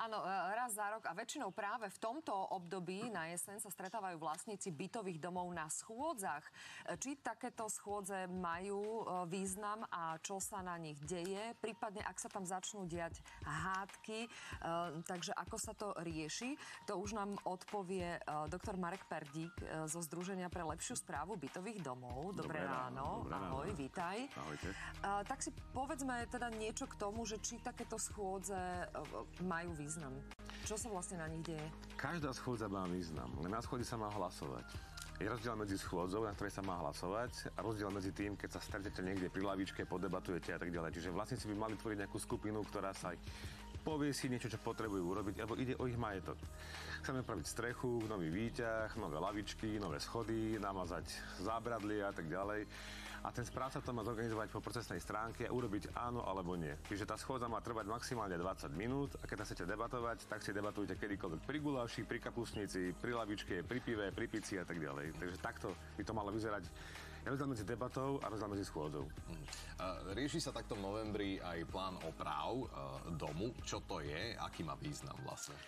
Áno, raz za rok a väčšinou práve v tomto období na jeseň sa stretávajú vlastníci bytových domov na schôdzach. Či takéto schôdze majú význam a čo sa na nich deje, prípadne ak sa tam začnú diať hádky, takže ako sa to rieši, to už nám odpovie doktor Marek Perdík zo Združenia pre lepšiu správu bytových domov. Dobré ráno. Ahoj, vítaj. Ahojte. Tak si povedzme teda niečo k tomu, že či takéto schôdze majú význam. Čo sa vlastne na nich deje? Každá schôdza má význam. Na schôdzi sa má hlasovať. Je rozdiel medzi schôdzou, na ktorej sa má hlasovať, a rozdiel medzi tým, keď sa stretnete niekde pri lavičke, podebatujete a tak ďalej. Čiže vlastníci by mali tvoriť nejakú skupinu, ktorá sa povie si niečo, čo potrebujú urobiť, alebo ide o ich majetok. Chceme upraviť strechu, nový výťah, nové lavičky, nové schody, namazať zábradlie a tak ďalej. A ten správca to má zorganizovať po procesnej stránke a urobiť áno alebo nie. Čiže tá schôdza má trvať maximálne 20 minút a keď chcete debatovať, tak si debatujte kedykoľvek pri guláši, pri kapustnici, pri lavičke, pri pive, pri pici a tak ďalej. Takže takto by to malo vyzerať. Rozdiel medzi debatou a rozdiel medzi schôdzou. Rieši sa takto v novembri aj plán oprav domu. Čo to je? Aký má význam vlastne?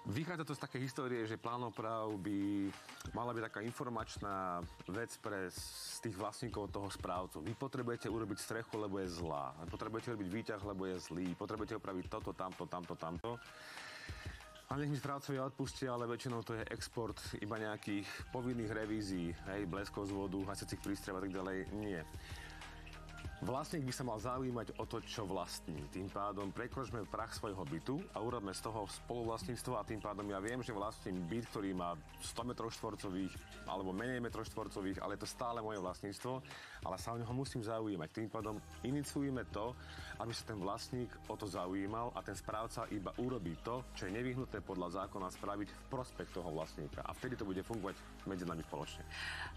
Vychádza to z také histórie, že plán oprav by mala byť taká informačná vec pre z tých vlastníkov toho správcu. Vy potrebujete urobiť strechu, lebo je zlá. Potrebujete urobiť výťah, lebo je zlý. Potrebujete upraviť toto, tamto. A nech mi správcovia odpustia, ale väčšinou to je export iba nejakých povinných revízií, bleskov z vodu, hasiacich prístrojov a tak ďalej. Nie. Vlastník by sa mal zaujímať o to, čo vlastní. Tým pádom prekročme prach svojho bytu a urobme z toho spoluvlastníctvo a tým pádom ja viem, že vlastním byt, ktorý má 100 m2 alebo menej m2, ale je to stále moje vlastníctvo, ale sa o neho musím zaujímať. Tým pádom iniciujeme to, aby sa ten vlastník o to zaujímal a ten správca iba urobí to, čo je nevyhnutné podľa zákona spraviť v prospech toho vlastníka. A vtedy to bude fungovať medzi nami spoločne.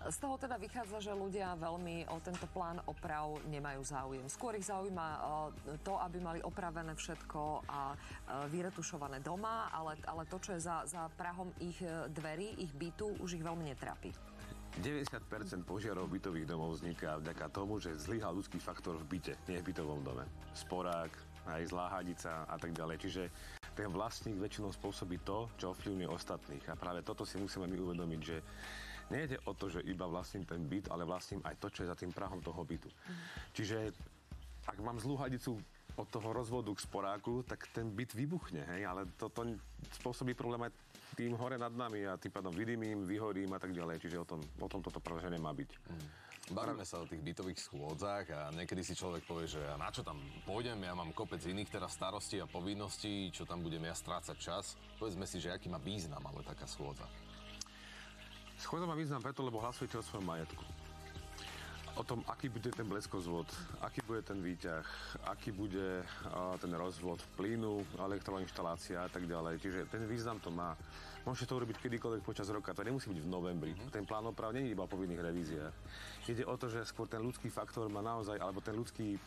Z toho teda vychádza, že ľudia veľmi o tento plán oprav nemajú záujem. Skôr ich zaujíma to, aby mali opravené všetko a vyretušované doma, ale to, čo je za prahom ich dverí, ich bytu, už ich veľmi netrápi. 90% požiarov bytových domov vzniká vďaka tomu, že zlyhal ľudský faktor v byte, nie v bytovom dome. Sporák, aj zlá hadica a tak ďalej. Čiže ten vlastník väčšinou spôsobí to, čo ovplyvňuje ostatných. A práve toto si musíme my uvedomiť, že nejde o to, že iba vlastním ten byt, ale vlastním aj to, čo je za tým prahom toho bytu. Čiže ak mám zlú hadicu od toho rozvodu k sporáku, tak ten byt vybuchne, ale toto spôsobí problém aj tým hore nad nami a tým pádom vydymím, vyhorím a tak ďalej. Čiže o tom toto práve nemá byť. Bavíme sa o tých bytových schôdzach a niekedy si človek povie, že na čo tam pôjdem, ja mám kopec iných teraz starostí a povinností, čo tam budem ja strácať čas. Povedzme si, že aký má význam ale taká schôdza. Schôdza má význam preto, lebo hlasujete o svojom majetku. O tom, aký bude ten bleskozvod, aký bude ten výťah, aký bude ten rozvod plynu, elektroinštalácia a tak ďalej. Čiže ten význam to má. Môžete to urobiť kedykoľvek počas roka, to nemusí byť v novembri. Ten plán oprav nie je iba o povinných revíziách. Ide o to, že skôr ten ľudský faktor má naozaj, alebo ten ľudský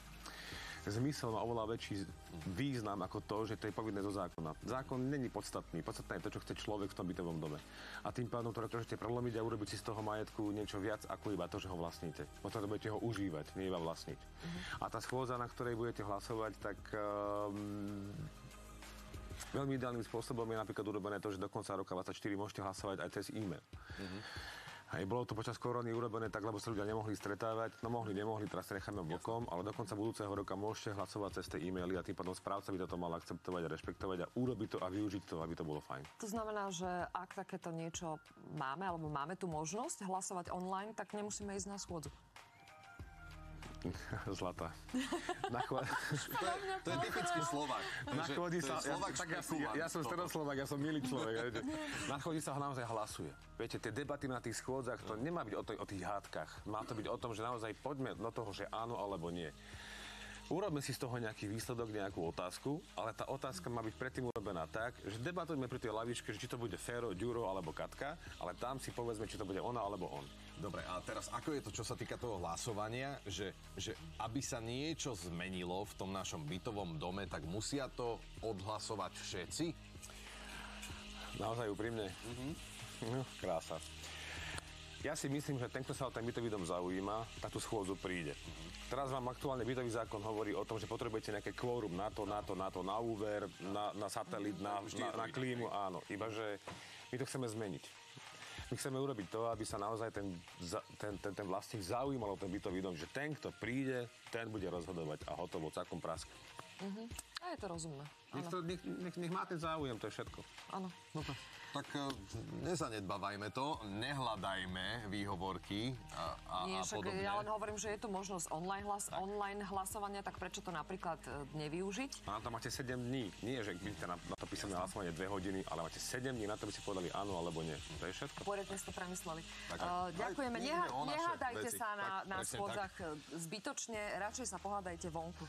zmysel má oveľa väčší význam ako to, že to je povinné zo zákona. Zákon není podstatný. Podstatné je to, čo chce človek v tom bytovom dome. A tým pádom to dokážete prelomiť a urobiť si z toho majetku niečo viac ako iba to, že ho vlastníte. Potrebujete ho užívať, nie iba vlastniť. A tá schôdza, na ktorej budete hlasovať, tak veľmi ideálnym spôsobom je napríklad urobené to, že do konca roka 2024 môžete hlasovať aj cez e-mail. Bolo to počas korony urobené tak, lebo sa ľudia nemohli stretávať. No nemohli, teraz sa necháme bokom, ale do konca budúceho roka môžete hlasovať cez tie e-maily a tým pádom správca by toto mal akceptovať a rešpektovať a urobiť to a využiť to, aby to bolo fajn. To znamená, že ak takéto niečo máme, alebo máme tu možnosť hlasovať online, tak nemusíme ísť na schôdzu. Zlata. To je typický Slovák. Nachodí sa, ja som stredoslovák, ja som milý človek. Nachodí sa naozaj hlasuje. Viete, tie debaty na tých schôdzach, to nemá byť o tých hádkach. Má to byť o tom, že naozaj poďme do toho, že áno alebo nie. Urobme si z toho nejaký výsledok, nejakú otázku, ale tá otázka má byť predtým urobená tak, že debatujeme pri tej lavičke, že či to bude Fero, Ďuro alebo Katka, ale tam si povedzme, či to bude ona alebo on. Dobre, a teraz ako je to, čo sa týka toho hlasovania, že aby sa niečo zmenilo v tom našom bytovom dome, tak musia to odhlasovať všetci? Naozaj úprimne? No, krása. Ja si myslím, že ten, kto sa o ten bytový dom zaujíma, tak tú schôdzu príde. Teraz vám aktuálne bytový zákon hovorí o tom, že potrebujete nejaké kvórum na úver, na satelit, na klímu, áno. Ibaže my to chceme zmeniť. My chceme urobiť to, aby sa naozaj ten vlastník zaujímal o ten bytový dom, že ten, kto príde, ten bude rozhodovať a hotovo, celkom prask. A je to rozumné. Nech má ten záujem, to je všetko. Áno. No tak nezanedbávajme to, nehľadajme výhovorky Nie, a však podobne. ja len hovorím, že je tu možnosť online hlasovania, tak prečo to napríklad nevyužiť? A na to máte 7 dní. Nie, že budete na to písomné hlasovanie 2 hodiny, ale máte 7 dní na to, by ste povedali áno alebo nie. To je všetko. Poriadne ste to premysleli. Tak, Ďakujeme. ide o naše Nehádajte veci. sa na Tak, presne schôdzach zbytočne, radšej sa pohádajte vonku.